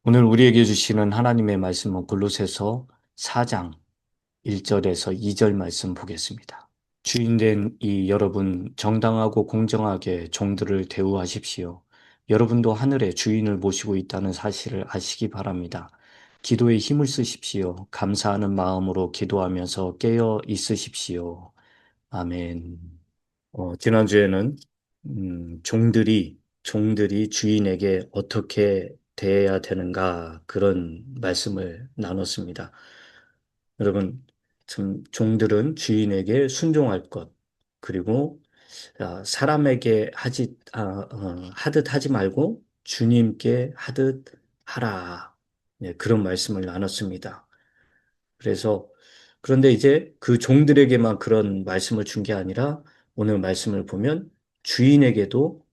오늘 우리에게 주시는 하나님의 말씀은 골로새서 4장 1절에서 2절 말씀 보겠습니다. 주인된 이 여러분 정당하고 공정하게 종들을 대우하십시오. 여러분도 하늘의 주인을 모시고 있다는 사실을 아시기 바랍니다. 기도에 힘을 쓰십시오. 감사하는 마음으로 기도하면서 깨어 있으십시오. 아멘. 지난주에는 종들이 주인에게 어떻게 대해야 되는가 그런 말씀을 나눴습니다. 여러분, 참 종들은 주인에게 순종할 것, 그리고 사람에게 하듯 하지 말고 주님께 하듯 하라. 네, 그런 말씀을 나눴습니다. 그래서 그런데 이제 그 종들에게만 그런 말씀을 준 게 아니라 오늘 말씀을 보면 주인들에게도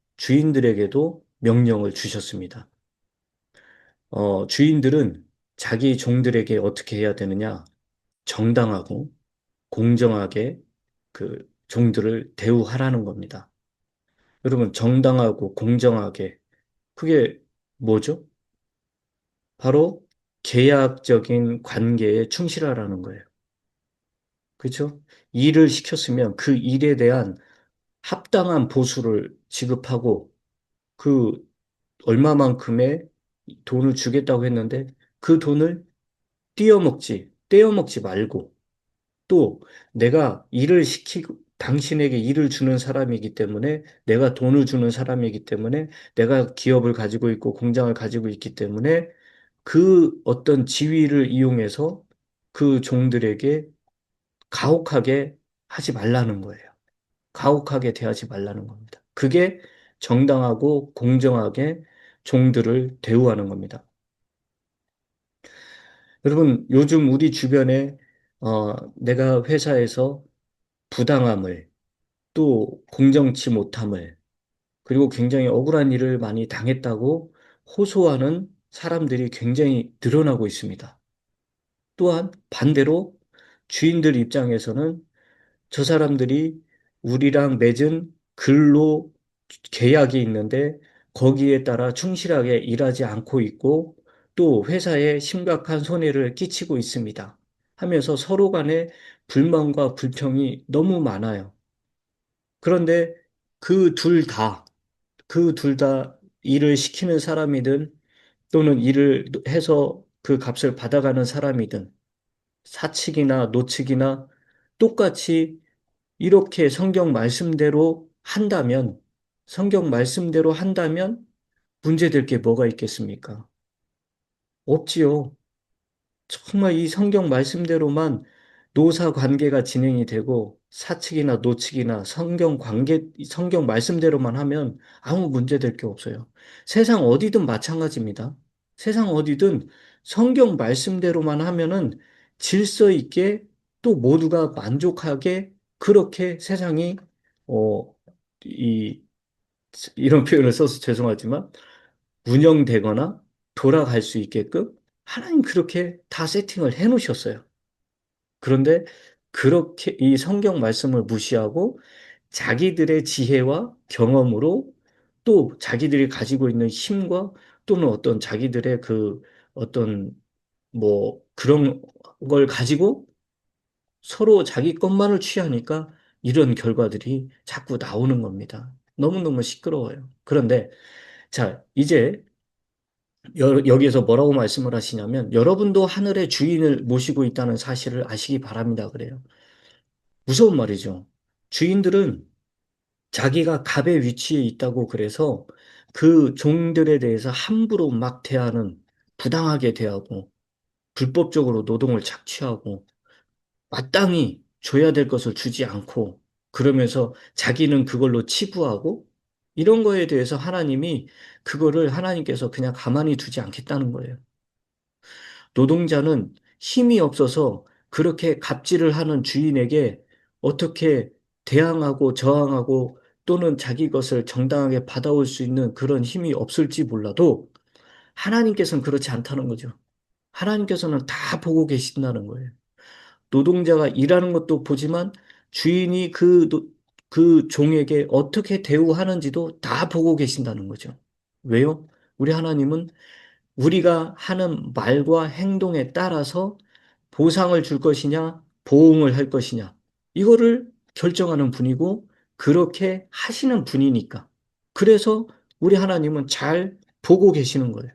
명령을 주셨습니다. 주인들은 자기 종들에게 어떻게 해야 되느냐? 정당하고 공정하게 그 종들을 대우하라는 겁니다. 여러분, 정당하고 공정하게 그게 뭐죠? 바로 계약적인 관계에 충실하라는 거예요. 그렇죠? 일을 시켰으면 그 일에 대한 합당한 보수를 지급하고 그 얼마만큼의 돈을 주겠다고 했는데 그 돈을 떼어먹지 말고 또 내가 일을 시키고 당신에게 일을 주는 사람이기 때문에 내가 돈을 주는 사람이기 때문에 내가 기업을 가지고 있고 공장을 가지고 있기 때문에 그 어떤 지위를 이용해서 그 종들에게 가혹하게 하지 말라는 거예요. 가혹하게 대하지 말라는 겁니다. 그게 정당하고 공정하게 종들을 대우하는 겁니다. 여러분, 요즘 우리 주변에 내가 회사에서 부당함을 또 공정치 못함을 그리고 굉장히 억울한 일을 많이 당했다고 호소하는 사람들이 굉장히 늘어나고 있습니다. 또한 반대로 주인들 입장에서는 저 사람들이 우리랑 맺은 근로 계약이 있는데 거기에 따라 충실하게 일하지 않고 있고 또 회사에 심각한 손해를 끼치고 있습니다. 하면서 서로 간에 불만과 불평이 너무 많아요. 그런데 그 둘 다, 그 둘 다 일을 시키는 사람이든 또는 일을 해서 그 값을 받아가는 사람이든 사측이나 노측이나 똑같이 이렇게 성경 말씀대로 한다면 문제될 게 뭐가 있겠습니까? 없지요. 정말 이 성경 말씀대로만 노사 관계가 진행이 되고 사측이나 노측이나 성경 말씀대로만 하면 아무 문제될 게 없어요. 세상 어디든 마찬가지입니다. 세상 어디든 성경 말씀대로만 하면은 질서 있게 또 모두가 만족하게 그렇게 세상이 어, 이, 이런 표현을 써서 죄송하지만 운영되거나 돌아갈 수 있게끔 하나님 그렇게 다 세팅을 해 놓으셨어요. 그런데 그렇게 이 성경 말씀을 무시하고 자기들의 지혜와 경험으로 또 자기들이 가지고 있는 힘과 또는 어떤 자기들의 그 어떤 뭐 그런 걸 가지고 서로 자기 것만을 취하니까 이런 결과들이 자꾸 나오는 겁니다. 너무너무 시끄러워요. 그런데 자, 이제 여기에서 뭐라고 말씀을 하시냐면 여러분도 하늘의 주인을 모시고 있다는 사실을 아시기 바랍니다. 그래요. 무서운 말이죠. 주인들은 자기가 갑의 위치에 있다고 그래서 그 종들에 대해서 함부로 막 대하는 부당하게 대하고 불법적으로 노동을 착취하고 마땅히 줘야 될 것을 주지 않고 그러면서 자기는 그걸로 치부하고 이런 거에 대해서 그거를 하나님께서 그냥 가만히 두지 않겠다는 거예요. 노동자는 힘이 없어서 그렇게 갑질을 하는 주인에게 어떻게 대항하고 저항하고 또는 자기 것을 정당하게 받아올 수 있는 그런 힘이 없을지 몰라도 하나님께서는 그렇지 않다는 거죠. 하나님께서는 다 보고 계신다는 거예요. 노동자가 일하는 것도 보지만 주인이 그 종에게 어떻게 대우하는지도 다 보고 계신다는 거죠. 왜요? 우리 하나님은 우리가 하는 말과 행동에 따라서 보상을 줄 것이냐, 보응을 할 것이냐, 이거를 결정하는 분이고, 그렇게 하시는 분이니까. 그래서 우리 하나님은 잘 보고 계시는 거예요.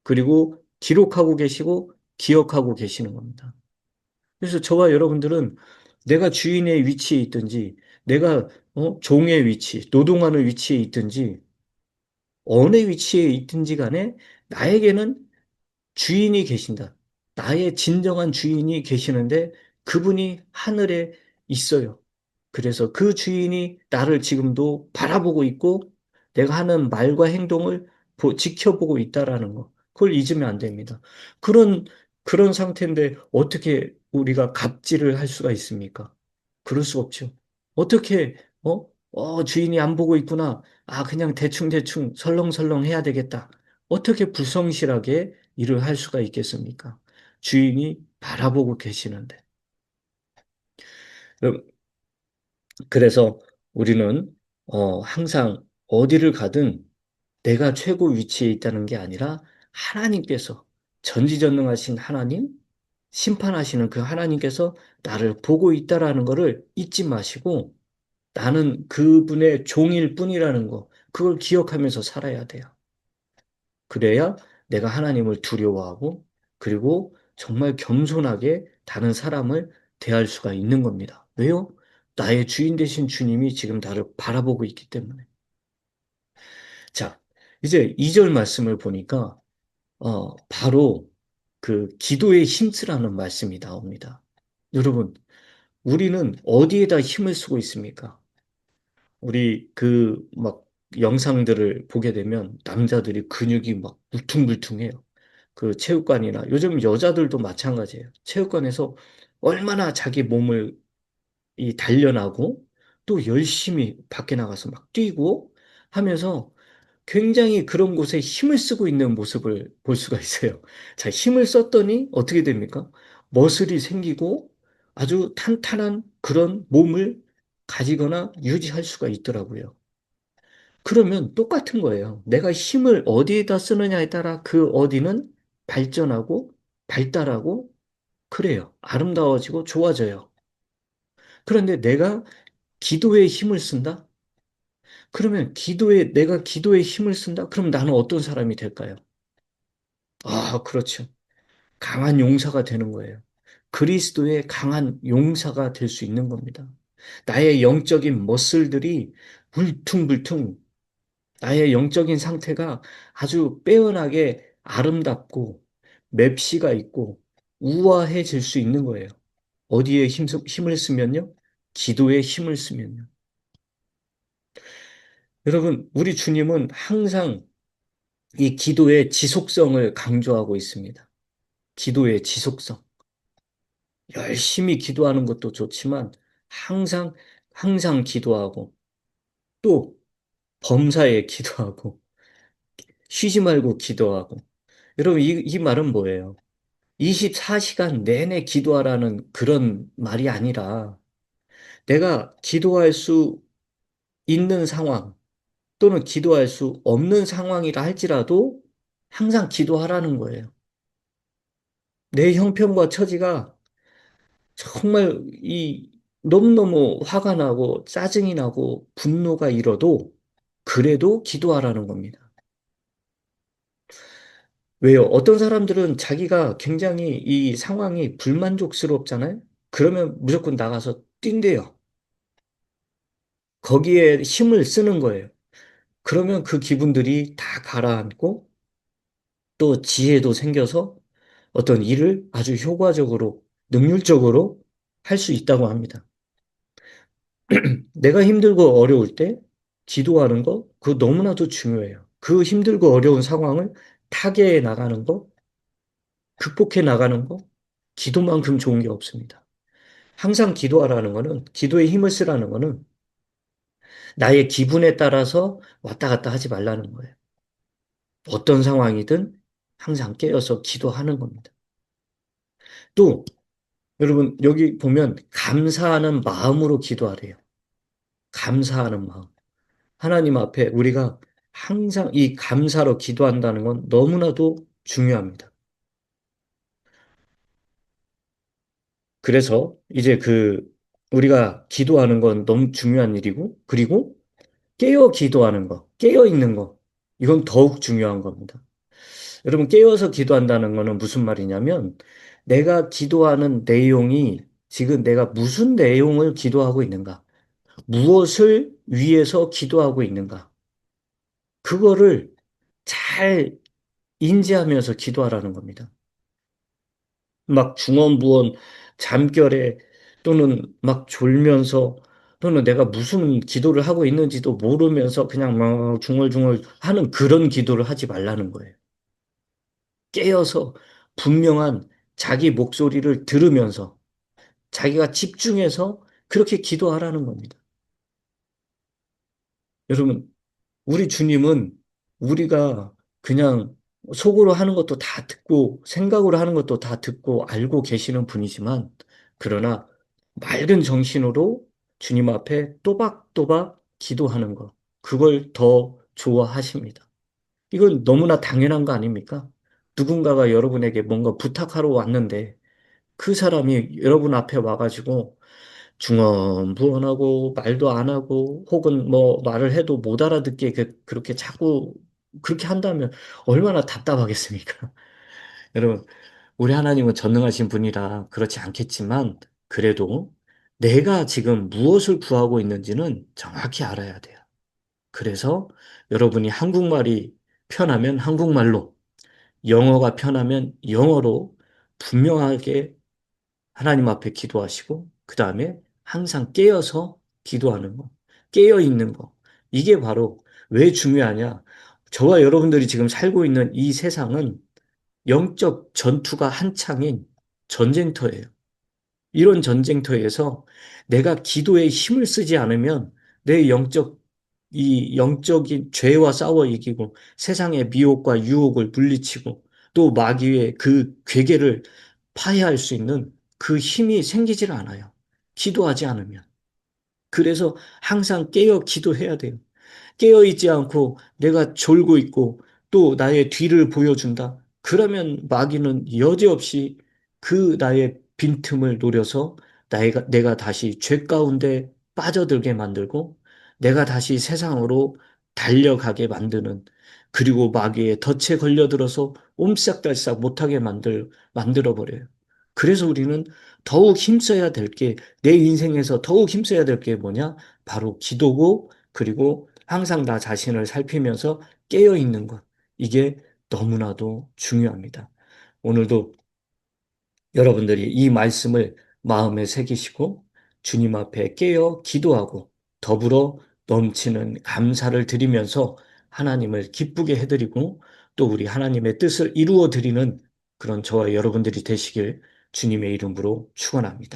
그리고 기록하고 계시고, 기억하고 계시는 겁니다. 그래서 저와 여러분들은 내가 주인의 위치에 있든지, 내가 종의 위치, 노동하는 위치에 있든지, 어느 위치에 있든지 간에 나에게는 주인이 계신다. 나의 진정한 주인이 계시는데 그분이 하늘에 있어요. 그래서 그 주인이 나를 지금도 바라보고 있고 내가 하는 말과 행동을 지켜보고 있다라는 거. 그걸 잊으면 안 됩니다. 그런, 그런 상태인데 어떻게 우리가 갑질을 할 수가 있습니까? 그럴 수 없죠. 어떻게, 주인이 안 보고 있구나. 아, 그냥 대충대충 설렁설렁 해야 되겠다. 어떻게 불성실하게 일을 할 수가 있겠습니까? 주인이 바라보고 계시는데. 그래서 우리는 항상 어디를 가든 내가 최고 위치에 있다는 게 아니라 하나님께서 전지전능하신 하나님, 심판하시는 그 하나님께서 나를 보고 있다라는 것을 잊지 마시고 나는 그분의 종일 뿐이라는 거, 그걸 기억하면서 살아야 돼요. 그래야 내가 하나님을 두려워하고 그리고 정말 겸손하게 다른 사람을 대할 수가 있는 겁니다. 왜요? 나의 주인 되신 주님이 지금 나를 바라보고 있기 때문에. 자, 이제 2절 말씀을 보니까 바로 그 기도에 힘쓰라는 말씀이 나옵니다. 여러분, 우리는 어디에다 힘을 쓰고 있습니까? 우리 그 막 영상들을 보게 되면 남자들이 근육이 막 울퉁불퉁해요. 그 체육관이나 요즘 여자들도 마찬가지예요. 체육관에서 얼마나 자기 몸을 이 단련하고 또 열심히 밖에 나가서 막 뛰고 하면서 굉장히 그런 곳에 힘을 쓰고 있는 모습을 볼 수가 있어요. 자, 힘을 썼더니 어떻게 됩니까? 머슬이 생기고 아주 탄탄한 그런 몸을 가지거나 유지할 수가 있더라고요. 그러면 똑같은 거예요. 내가 힘을 어디에다 쓰느냐에 따라 그 어디는 발전하고 발달하고 그래요. 아름다워지고 좋아져요. 그런데 내가 기도에 힘을 쓴다? 그러면 내가 기도에 힘을 쓴다? 그럼 나는 어떤 사람이 될까요? 아, 그렇죠. 강한 용사가 되는 거예요. 그리스도의 강한 용사가 될 수 있는 겁니다. 나의 영적인 머슬들이 울퉁불퉁 나의 영적인 상태가 아주 빼어나게 아름답고 맵시가 있고 우아해질 수 있는 거예요. 어디에 힘을 쓰면요? 기도에 힘을 쓰면요. 여러분, 우리 주님은 항상 이 기도의 지속성을 강조하고 있습니다. 기도의 지속성. 열심히 기도하는 것도 좋지만 항상, 항상 기도하고 또 범사에 기도하고 쉬지 말고 기도하고. 여러분, 이 말은 뭐예요? 24시간 내내 기도하라는 그런 말이 아니라 내가 기도할 수 있는 상황 또는 기도할 수 없는 상황이라 할지라도 항상 기도하라는 거예요. 내 형편과 처지가 정말 너무너무 화가 나고 짜증이 나고 분노가 일어도 그래도 기도하라는 겁니다. 왜요? 어떤 사람들은 자기가 굉장히 이 상황이 불만족스럽잖아요? 그러면 무조건 나가서 뛴대요. 거기에 힘을 쓰는 거예요. 그러면 그 기분들이 다 가라앉고 또 지혜도 생겨서 어떤 일을 아주 효과적으로, 능률적으로 할 수 있다고 합니다. 내가 힘들고 어려울 때 기도하는 거, 그거 너무나도 중요해요. 그 힘들고 어려운 상황을 타개해 나가는 거, 극복해 나가는 거, 기도만큼 좋은 게 없습니다. 항상 기도하라는 거는, 기도에 힘을 쓰라는 거는 나의 기분에 따라서 왔다 갔다 하지 말라는 거예요. 어떤 상황이든 항상 깨어서 기도하는 겁니다. 또 여러분 여기 보면 감사하는 마음으로 기도하래요. 감사하는 마음. 하나님 앞에 우리가 항상 이 감사로 기도한다는 건 너무나도 중요합니다. 그래서 이제 우리가 기도하는 건 너무 중요한 일이고, 그리고 깨어 기도하는 거, 깨어 있는 거, 이건 더욱 중요한 겁니다. 여러분, 깨어서 기도한다는 거는 무슨 말이냐면, 내가 기도하는 내용이 지금 내가 무슨 내용을 기도하고 있는가, 무엇을 위해서 기도하고 있는가, 그거를 잘 인지하면서 기도하라는 겁니다. 막 중언부언 잠결에 또는 막 졸면서 또는 내가 무슨 기도를 하고 있는지도 모르면서 그냥 막 중얼중얼 하는 그런 기도를 하지 말라는 거예요. 깨어서 분명한 자기 목소리를 들으면서 자기가 집중해서 그렇게 기도하라는 겁니다. 여러분, 우리 주님은 우리가 그냥 속으로 하는 것도 다 듣고 생각으로 하는 것도 다 듣고 알고 계시는 분이지만 그러나 맑은 정신으로 주님 앞에 또박또박 기도하는 것, 그걸 더 좋아하십니다. 이건 너무나 당연한 거 아닙니까? 누군가가 여러분에게 뭔가 부탁하러 왔는데 그 사람이 여러분 앞에 와가지고 중언부언하고 말도 안 하고 혹은 뭐 말을 해도 못 알아듣게 그렇게 자꾸 그렇게 한다면 얼마나 답답하겠습니까? 여러분, 우리 하나님은 전능하신 분이라 그렇지 않겠지만 그래도 내가 지금 무엇을 구하고 있는지는 정확히 알아야 돼요. 그래서 여러분이 한국말이 편하면 한국말로, 영어가 편하면 영어로 분명하게 하나님 앞에 기도하시고, 그 다음에 항상 깨어서 기도하는 거, 깨어 있는 거. 이게 바로 왜 중요하냐? 저와 여러분들이 지금 살고 있는 이 세상은 영적 전투가 한창인 전쟁터예요. 이런 전쟁터에서 내가 기도에 힘을 쓰지 않으면 내 이 영적인 죄와 싸워 이기고 세상의 미혹과 유혹을 물리치고 또 마귀의 그 괴계를 파해할 수 있는 그 힘이 생기질 않아요. 기도하지 않으면. 그래서 항상 깨어 기도해야 돼요. 깨어있지 않고 내가 졸고 있고 또 나의 뒤를 보여준다. 그러면 마귀는 여지없이 그 나의 빈틈을 노려서 내가 다시 죄 가운데 빠져들게 만들고 내가 다시 세상으로 달려가게 만드는 그리고 마귀의 덫에 걸려들어서 옴싹달싹 못하게 만들어버려요. 그래서 우리는 더욱 힘써야 될 내 인생에서 더욱 힘써야 될 게 뭐냐? 바로 기도고 그리고 항상 나 자신을 살피면서 깨어 있는 것. 이게 너무나도 중요합니다. 오늘도 여러분들이 이 말씀을 마음에 새기시고 주님 앞에 깨어 기도하고 더불어 넘치는 감사를 드리면서 하나님을 기쁘게 해드리고 또 우리 하나님의 뜻을 이루어 드리는 그런 저와 여러분들이 되시길 주님의 이름으로 축원합니다.